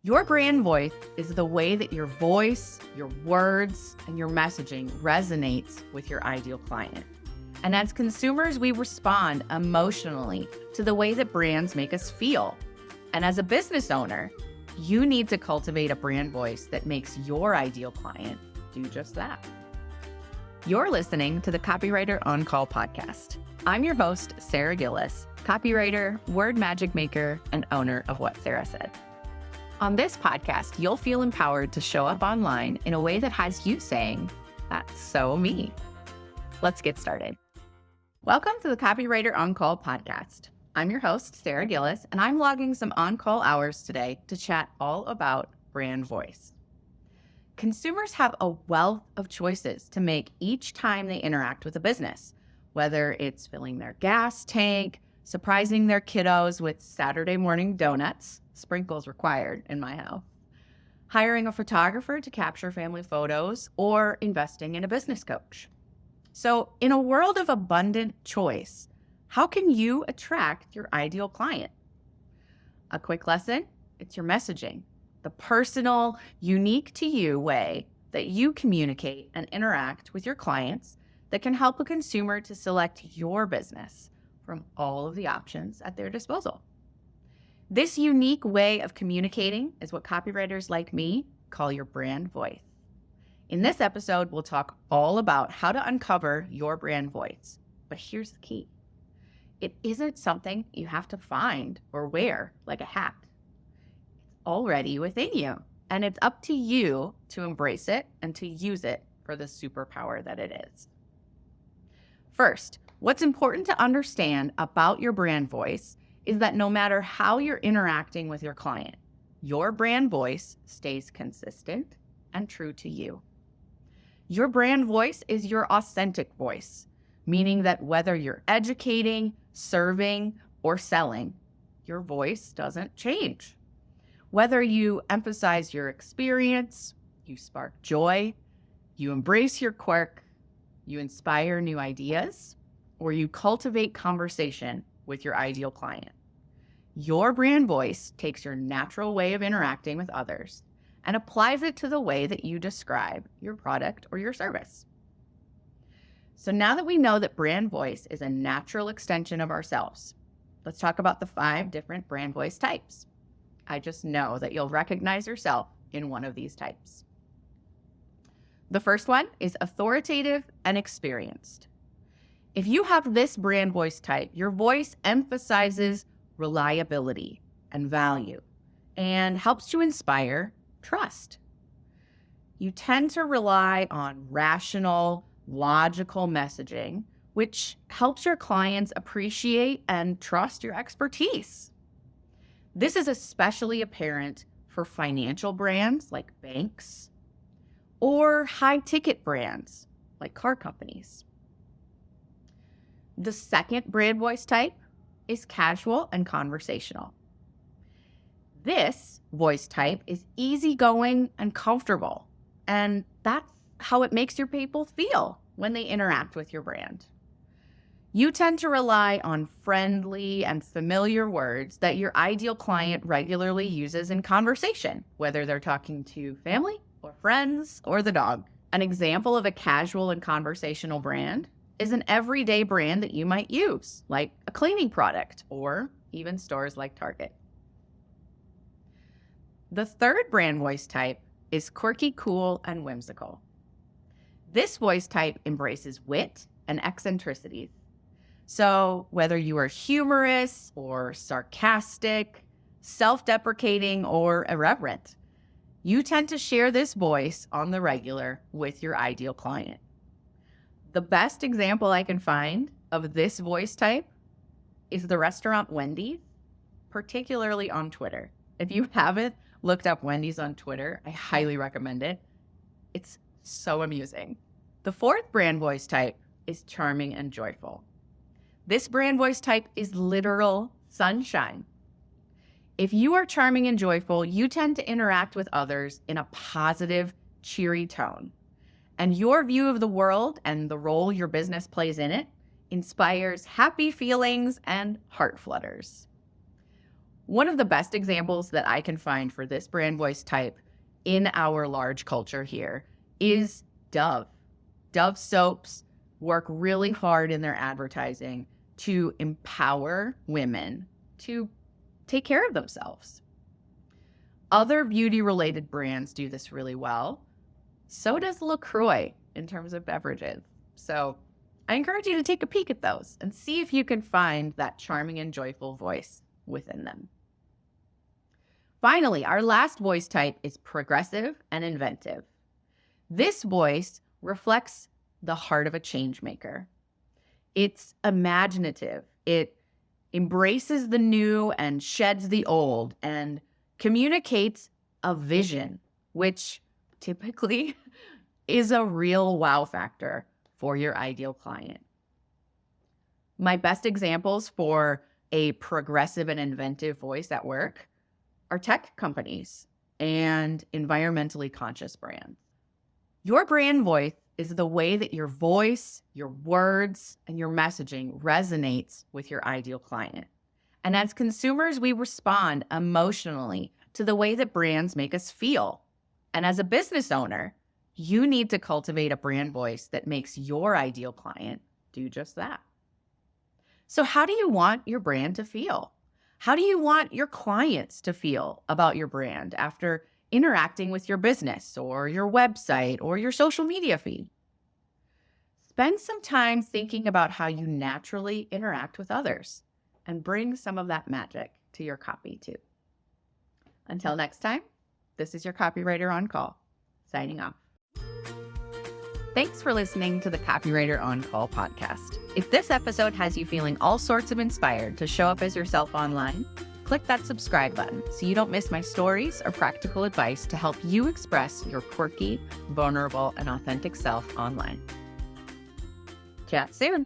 Your brand voice is the way that your voice, your words, and your messaging resonates with your ideal client. And as consumers, we respond emotionally to the way that brands make us feel. And as a business owner, you need to cultivate a brand voice that makes your ideal client do just that. You're listening to the Copywriter On Call podcast. I'm your host, Sarah Gillis, copywriter, word magic maker, and owner of What Sarah Said. On this podcast, you'll feel empowered to show up online in a way that has you saying, "That's so me." Let's get started. Welcome to the Copywriter On Call podcast. I'm your host, Sarah Gillis, and I'm logging some on-call hours today to chat all about brand voice. Consumers have a wealth of choices to make each time they interact with a business, whether it's filling their gas tank, surprising their kiddos with Saturday morning donuts, sprinkles required in my house, hiring a photographer to capture family photos, or investing in a business coach. So in a world of abundant choice, how can you attract your ideal client? A quick lesson, it's your messaging, the personal, unique to you way that you communicate and interact with your clients that can help a consumer to select your business from all of the options at their disposal. This unique way of communicating is what copywriters like me call your brand voice. In this episode, we'll talk all about how to uncover your brand voice. But here's the key. It isn't something you have to find or wear like a hat. It's already within you, and it's up to you to embrace it and to use it for the superpower that it is. First, what's important to understand about your brand voice is that no matter how you're interacting with your client, your brand voice stays consistent and true to you. Your brand voice is your authentic voice, meaning that whether you're educating, serving, or selling, your voice doesn't change. Whether you emphasize your experience, you spark joy, you embrace your quirk, you inspire new ideas, or you cultivate conversation with your ideal client. Your brand voice takes your natural way of interacting with others and applies it to the way that you describe your product or your service. So now that we know that brand voice is a natural extension of ourselves, let's talk about the 5 different brand voice types. I just know that you'll recognize yourself in one of these types. The first one is authoritative and experienced. If you have this brand voice type, your voice emphasizes reliability and value and helps to inspire trust. You tend to rely on rational, logical messaging, which helps your clients appreciate and trust your expertise. This is especially apparent for financial brands like banks or high-ticket brands like car companies. The second brand voice type is casual and conversational. This voice type is easygoing and comfortable, and that's how it makes your people feel when they interact with your brand. You tend to rely on friendly and familiar words that your ideal client regularly uses in conversation, whether they're talking to family or friends or the dog. An example of a casual and conversational brand is an everyday brand that you might use, like a cleaning product or even stores like Target. The third brand voice type is quirky, cool, and whimsical. This voice type embraces wit and eccentricities. So whether you are humorous or sarcastic, self-deprecating, or irreverent, you tend to share this voice on the regular with your ideal client. The best example I can find of this voice type is the restaurant Wendy's, particularly on Twitter. If you haven't looked up Wendy's on Twitter, I highly recommend it. It's so amusing. The fourth brand voice type is charming and joyful. This brand voice type is literal sunshine. If you are charming and joyful, you tend to interact with others in a positive, cheery tone. And your view of the world and the role your business plays in it inspires happy feelings and heart flutters. One of the best examples that I can find for this brand voice type in our large culture here is Dove. Dove soaps work really hard in their advertising to empower women to take care of themselves. Other beauty-related brands do this really well. So does LaCroix in terms of beverages. So I encourage you to take a peek at those and see if you can find that charming and joyful voice within them. Finally, our last voice type is progressive and inventive. This voice reflects the heart of a change maker. It's imaginative. It embraces the new and sheds the old and communicates a vision, which typically is a real wow factor for your ideal client. My best examples for a progressive and inventive voice at work are tech companies and environmentally conscious brands. Your brand voice is the way that your voice, your words, and your messaging resonates with your ideal client. And as consumers, we respond emotionally to the way that brands make us feel. And as a business owner, you need to cultivate a brand voice that makes your ideal client do just that. So how do you want your brand to feel? How do you want your clients to feel about your brand after interacting with your business or your website or your social media feed? Spend some time thinking about how you naturally interact with others and bring some of that magic to your copy too. Until next time, this is your Copywriter on Call, signing off. Thanks for listening to the Copywriter on Call podcast. If this episode has you feeling all sorts of inspired to show up as yourself online, click that subscribe button so you don't miss my stories or practical advice to help you express your quirky, vulnerable, and authentic self online. Chat soon.